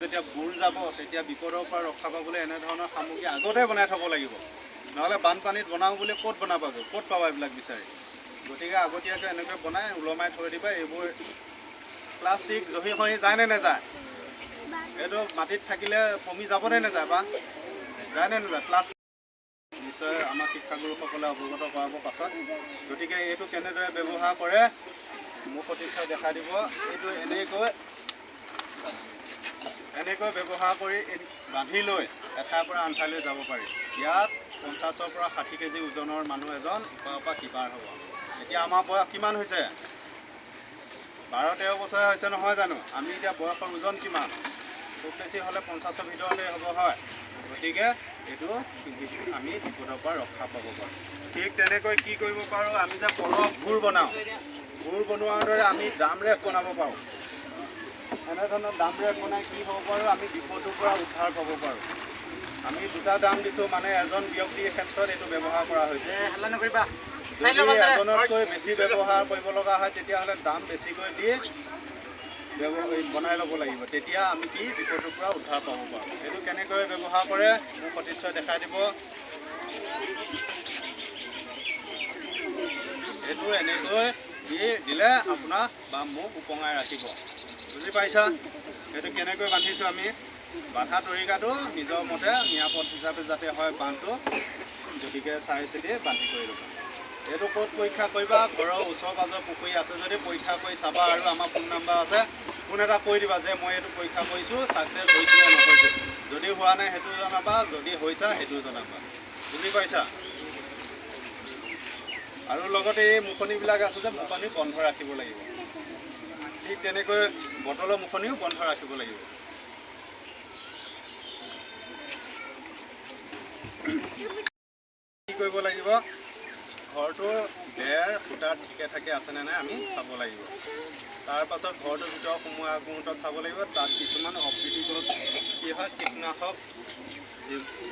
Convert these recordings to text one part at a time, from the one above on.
যেতিয়া বুৰ যাব তেতিয়া বিপদৰ পৰা ৰক্ষা পাবলৈ এনেধৰণৰ সামগ্ৰী আগতে বনাই থ'ব লাগিব। নহ'লে বানপানীত বনাওঁ বুলি ক'ত বনাবাগৈ, ক'ত পাবা এইবিলাক বিচাৰি। গতিকে আগতীয়াকৈ এনেকৈ বনাই ওলমাই থৈ দিবা। এইবোৰ প্লাষ্টিক জহি খহি যায় নে নাযায়? এইটো মাটিত থাকিলে কমি যাবনে নাযায় বা যায় নে নাযায়? প্লাষ্টিক নিশ্চয় আমাৰ শিক্ষাগুৰুসকলে অৱগত কৰাব পাছত। গতিকে এইটো কেনেদৰে ব্যৱহাৰ কৰে মোক সঠিককৈ দেখাই দিব। এইটো এনেকৈ ব্যৱহাৰ কৰি বান্ধি লৈ এঠাইৰ পৰা আন ঠাইলৈ যাব পাৰি। ইয়াত 50ৰ পৰা 60 কেজি ওজনৰ মানুহ এজন ইপাৰৰ পৰা সিপাৰ হ'ব। এতিয়া আমাৰ বয়স কিমান হৈছে? 12-13 বছৰ হৈছে নহয় জানো? আমি এতিয়া বয়সৰ ওজন কিমান? খুব বেছি হ'লে 50ৰ ভিতৰতে হ'ব, হয়। গতিকে এইটো আমি বিপদৰ পৰা ৰক্ষা পাব পাৰোঁ। ঠিক তেনেকৈ কি কৰিব পাৰোঁ, আমি যে পলহ ভূৰ বনাওঁ, ভূৰ বনোৱাৰ দৰে আমি ডাম ৰেক বনাব পাৰোঁ। এনেধৰণৰ ডাম ৰেক বনাই কি হ'ব পাৰোঁ, আমি বিপদৰ পৰা উদ্ধাৰ পাব পাৰোঁ। আমি দুটা ডাম দিছোঁ, মানে এজন ব্যক্তিৰ ক্ষেত্ৰত এইটো ব্যৱহাৰ কৰা হৈছে। যদি এজনতকৈ বেছি ব্যৱহাৰ কৰিব লগা হয় তেতিয়াহ'লে দাম বেছিকৈ দি বনাই ল'ব লাগিব। তেতিয়া আমি কি বিপদৰ পৰা উদ্ধাৰ পাব পাৰোঁ। এইটো কেনেকৈ ব্যৱহাৰ কৰে মোক সতীৰ্থই দেখাই দিব। এইটো এনেকৈ দি দিলে আপোনাক বা মোক উপঙাই ৰাখিব। বুজি পাইছা? এইটো কেনেকৈ বান্ধিছোঁ আমি। বান্ধা তৰিকাটো নিজৰ মতে নিৰাপদ হিচাপে যাতে হয় বান্ধটো, গতিকে চাই চিতি বান্ধি কৰি ল'বা। এইটো ক'ত পৰীক্ষা কৰিবা? ঘৰৰ ওচৰ পাজৰ পুখুৰী আছে যদি পৰীক্ষা কৰি চাবা, আৰু আমাৰ ফোন নাম্বাৰ আছে, ফোন এটা কৰি দিবা যে মই এইটো পৰীক্ষা কৰিছোঁ, ছাকচেছ হৈছিলে নহৈছে। যদি হোৱা নাই সেইটো জনাবা, যদি হৈছে সেইটো জনাবা। বুজি পাইছা? আৰু লগতে এই মুখনিবিলাক আছে যে মুখনি বন্ধ ৰাখিব লাগিব। ঠিক তেনেকৈ বটলৰ মুখনিও বন্ধ ৰাখিব লাগিব। কি কৰিব লাগিব, ঘৰটোৰ বেৰ সূতা ঠিকে থাকে আছেনে নাই আমি চাব লাগিব। তাৰপাছত ঘৰটোৰ ভিতৰত সোমোৱাৰ আগমুহূৰ্তত চাব লাগিব, তাত কিছুমান অপ্ৰীতিকৰ কি হয় কীটনাশক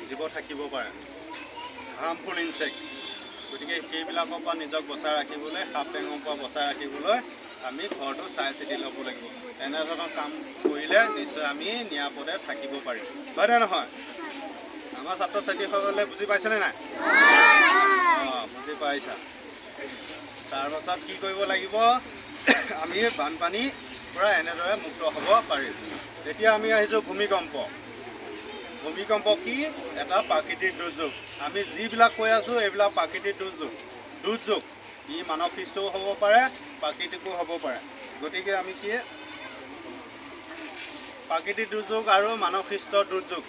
জীৱ থাকিব পাৰে, হাৰ্মফুল ইনচেক্ট। গতিকে সেইবিলাকৰ পৰা নিজক বচাই ৰাখিবলৈ, সাপ টেঙৰ পৰা বচাই ৰাখিবলৈ আমি ঘৰটো চাই চিতি ল'ব লাগিব। এনেধৰণৰ কাম কৰিলে নিশ্চয় আমি নিৰাপদে থাকিব পাৰিম, হয়নে নহয়? আমাৰ ছাত্ৰ ছাত্ৰীসকলে বুজি পাইছেনে নাই? অঁ, বুজি পাইছা। তাৰপাছত কি কৰিব লাগিব, আমি বানপানীৰ পৰা এনেদৰে মুক্ত হ'ব পাৰিম। এতিয়া আমি আহিছোঁ ভূমিকম্প। ভূমিকম্প কি? এটা প্ৰাকৃতিক দুৰ্যোগ। আমি যিবিলাক কৈ আছোঁ এইবিলাক প্ৰাকৃতিক দুৰ্যোগ। ই মানৱ সৃষ্টও হ'ব পাৰে, প্ৰাকৃতিকো হ'ব পাৰে। গতিকে আমি কি প্ৰাকৃতিক দুৰ্যোগ আৰু মানৱ সৃষ্ট দুৰ্যোগ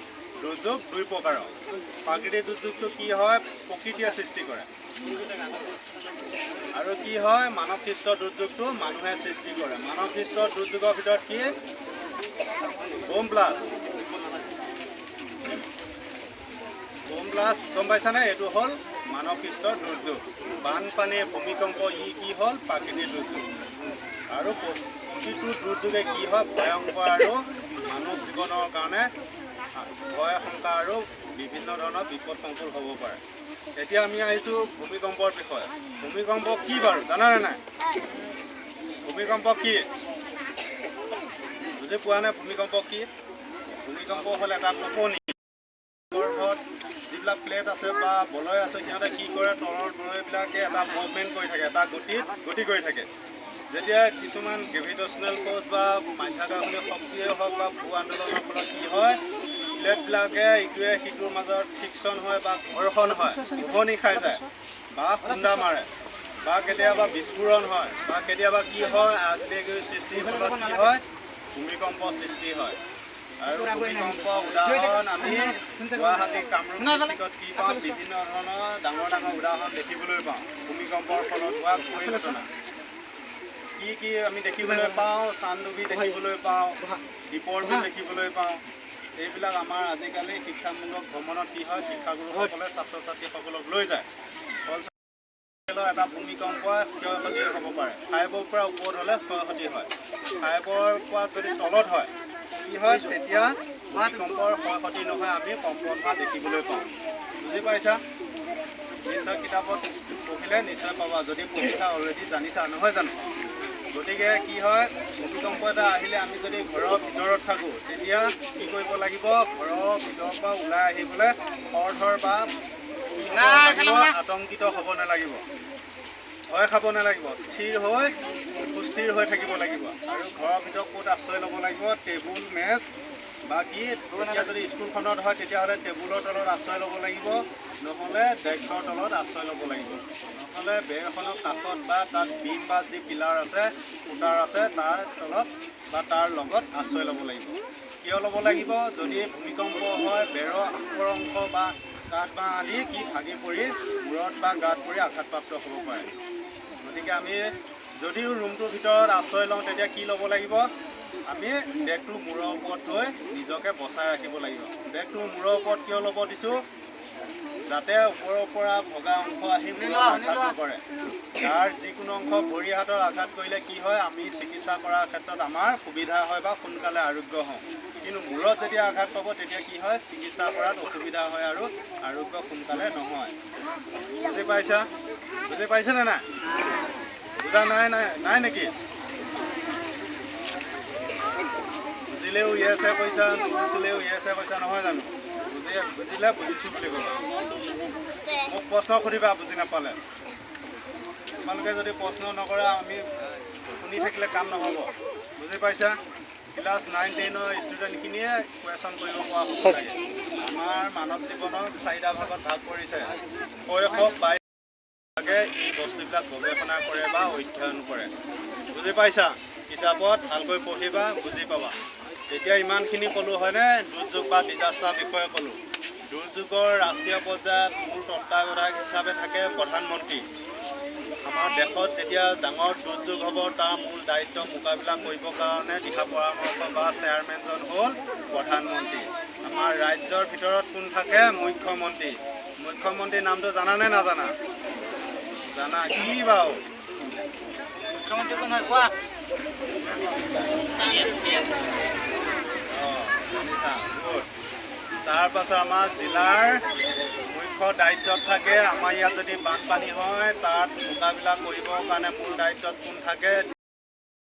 দুই প্ৰকাৰৰ। প্ৰাকৃতিক দুৰ্যোগটো কি হয়, প্ৰকৃতিয়ে সৃষ্টি কৰে, আৰু কি হয় মানৱ সৃষ্ট দুৰ্যোগটো মানুহে সৃষ্টি কৰে। মানৱ সৃষ্ট দুৰ্যোগৰ ভিতৰত কি? বোম ব্লাষ্ট, গম পাইছানে? এইটো হ'ল মানৱ সৃষ্ট দুৰ্যোগ। বানপানী, ভূমিকম্প ই কি হ'ল প্ৰাকৃতিক দুৰ্যোগ। আৰু প্ৰতিটো দুৰ্যোগে কি হয় ভয়ংকৰ আৰু মানৱ জীৱনৰ কাৰণে ভয় শংকা আৰু বিভিন্ন ধৰণৰ বিপদ সংকুল হ'ব পাৰে। এতিয়া আমি আহিছোঁ ভূমিকম্পৰ বিষয়ে। ভূমিকম্প কি বাৰু জানানে নাই? ভূমিকম্প কি বুজি পোৱা নাই? ভূমিকম্প কি? ভূমিকম্প হ'ল এটা কঁপনি। গৰ্ভত যিবিলাক প্লেট আছে বা বলয় আছে, সিহঁতে কি কৰে, তলৰ বলয়বিলাকে এটা মুভমেণ্ট কৰি থাকে, এটা গতি কৰি থাকে। যেতিয়া কিছুমান গ্ৰেভিটেশ্যনেল ফ'ৰ্চ বা মাধ্যাকৰ্ষণীয় শক্তিয়ে হওক বা ভূ আন্দোলনৰ ফলত কি হয়, প্লেটবিলাকে ইটোৱে সিটোৰ মাজত ফ্ৰিকশ্যন হয় বা ঘৰ্ষণ হয়, উভনি খাই যায় বা খুন্দা মাৰে বা কেতিয়াবা বিস্ফোৰণ হয় বা কেতিয়াবা কি হয় আগবেগৰ সৃষ্টিৰ ফলত কি হয় ভূমিকম্প সৃষ্টি হয়। আৰু ভূমিকম্প উদাহৰণ আমি গুৱাহাটী কামৰূপ ডিষ্ট্ৰিক্টত কি পাওঁ, বিভিন্ন ধৰণৰ ডাঙৰ উদাহৰণ দেখিবলৈ পাওঁ। ভূমিকম্পৰ ফলত হোৱা পৰিঘটনা কি আমি দেখিবলৈ পাওঁ, চানডুবি দেখিবলৈ পাওঁ, দীপৰ বিল দেখিবলৈ পাওঁ। এইবিলাক আমাৰ আজিকালি শিক্ষামূলক ভ্ৰমণত কি হয়, শিক্ষাগুৰুসকলে ছাত্ৰ ছাত্ৰীসকলক লৈ যায়। এটা ভূমিকম্প ক্ষয় ক্ষতি হ'ব পাৰে। 5ৰ পৰা ওপৰত হ'লে ক্ষয় ক্ষতি হয়। 5ৰ পৰা যদি তলত হয় কি হয়, তেতিয়া ভূমিকম্পৰ ক্ষয় ক্ষতি নহয়, আমি কম্পন হোৱা দেখিবলৈ পাওঁ। বুজি পাইছা? নিশ্চয় কিতাপত পঢ়িলে নিশ্চয় পাবা, যদি পঢ়িছা অলৰেডি জানিছা, নহয় জানো? গতিকে কি হয়, ভূমিকম্প এটা আহিলে আমি যদি ঘৰৰ ভিতৰত থাকোঁ তেতিয়া কি কৰিব লাগিব, ঘৰৰ ভিতৰৰ পৰা ওলাই আহিবলৈ খৰ বা আতংকিত হ'ব নালাগিব, ভয় খাব নালাগিব, স্থিৰ হৈ সুস্থিৰ হৈ থাকিব লাগিব। আৰু ঘৰৰ ভিতৰত ক'ত আশ্ৰয় ল'ব লাগিব, টেবুল মেজ বা কি, এতিয়া যদি স্কুলখনত হয় তেতিয়াহ'লে টেবুলৰ তলত আশ্ৰয় ল'ব লাগিব, নহ'লে ডেস্কৰ তলত আশ্ৰয় ল'ব লাগিব, নহ'লে বেৰখনৰ কাষত বা তাত বিম বা যি পিলাৰ আছে খুঁটাৰ আছে তাৰ তলত বা তাৰ লগত আশ্ৰয় ল'ব লাগিব। কিয় ল'ব লাগিব, যদি ভূমিকম্প হয় বেৰৰ ওপৰ অংশ বা কাঠ বা আদি কি ভাগি পৰি মূৰত বা গাত পৰি আঘাতপ্ৰাপ্ত হ'ব পাৰে। গতিকে আমি যদিও ৰুমটোৰ ভিতৰত আশ্ৰয় লওঁ তেতিয়া কি ল'ব লাগিব, আমি বেগটো মূৰৰ ওপৰত থৈ নিজকে বচাই ৰাখিব লাগিব। বেগটো মূৰৰ ওপৰত কিয় ল'ব দিছোঁ, যাতে ওপৰৰ পৰা ভগা অংশ আহি মূৰত আঘাত নকৰে। তাৰ যিকোনো অংশ ভৰি হাতৰ আঘাত কৰিলে কি হয়, আমি চিকিৎসা কৰাৰ ক্ষেত্ৰত আমাৰ সুবিধা হয় বা সোনকালে আৰোগ্য হওঁ। কিন্তু মূৰত যেতিয়া আঘাত পাব তেতিয়া কি হয়, চিকিৎসা কৰাত অসুবিধা হয় আৰু আৰোগ্য সোনকালে নহয়। বুজি পাইছা? বুজি পাইছেনে নাই? বুজা নাই নেকি? বুজিলেও ইয়েছে কৈছা, নুবুজিলেও ইয়েছে কৈছা, নহয় জানো? বুজিলে বুজিছোঁ বুলি ক'বা। মোক প্ৰশ্ন সুধিবা বুজি নাপালে। তোমালোকে যদি প্ৰশ্ন নকৰা আমি শুনি থাকিলে কাম নহ'ব। বুজি পাইছা? ক্লাছ 9-10ৰ ষ্টুডেণ্টখিনিয়ে কুৱেশ্যন কৰিব পৰা হ'ব লাগে। আমাৰ মানৱ জীৱনক 4টা ভাগত ভাগ কৰিছে। শৈশৱ বাই এই বস্তুবিলাক গৱেষণা কৰে বা অধ্যয়ন কৰে। বুজি পাইছা? কিতাপত ভালকৈ পঢ়িবা, বুজি পাবা। এতিয়া ইমানখিনি ক'লোঁ হয়নে, দুৰ্যোগ বা ডিজাষ্টাৰ বিষয়ে ক'লোঁ। দুৰ্যোগৰ ৰাষ্ট্ৰীয় পৰ্যায়ত মূল তত্ত্বাৱধায়ক হিচাপে থাকে প্ৰধানমন্ত্ৰী। আমাৰ দেশত যেতিয়া ডাঙৰ দুৰ্যোগ হ'ব তাৰ মূল দায়িত্ব মোকাবিলা কৰিবৰ কাৰণে দিহা পৰামৰ্শ বা চেয়াৰমেনজন হ'ল প্ৰধানমন্ত্ৰী। আমাৰ ৰাজ্যৰ ভিতৰত কোন থাকে, মুখ্যমন্ত্ৰী। মুখ্যমন্ত্ৰীৰ নামটো জানানে নাজানা? জানা, কি বাৰু? মুখ্যমন্ত্ৰী কোন হয় কোৱা? তাৰপাছত আমাৰ জিলাৰ মুখ্য দায়িত্বত থাকে, আমাৰ ইয়াত যদি বানপানী হয় তাত মোকাবিলা কৰিবৰ কাৰণে মূল দায়িত্বত কোন থাকে,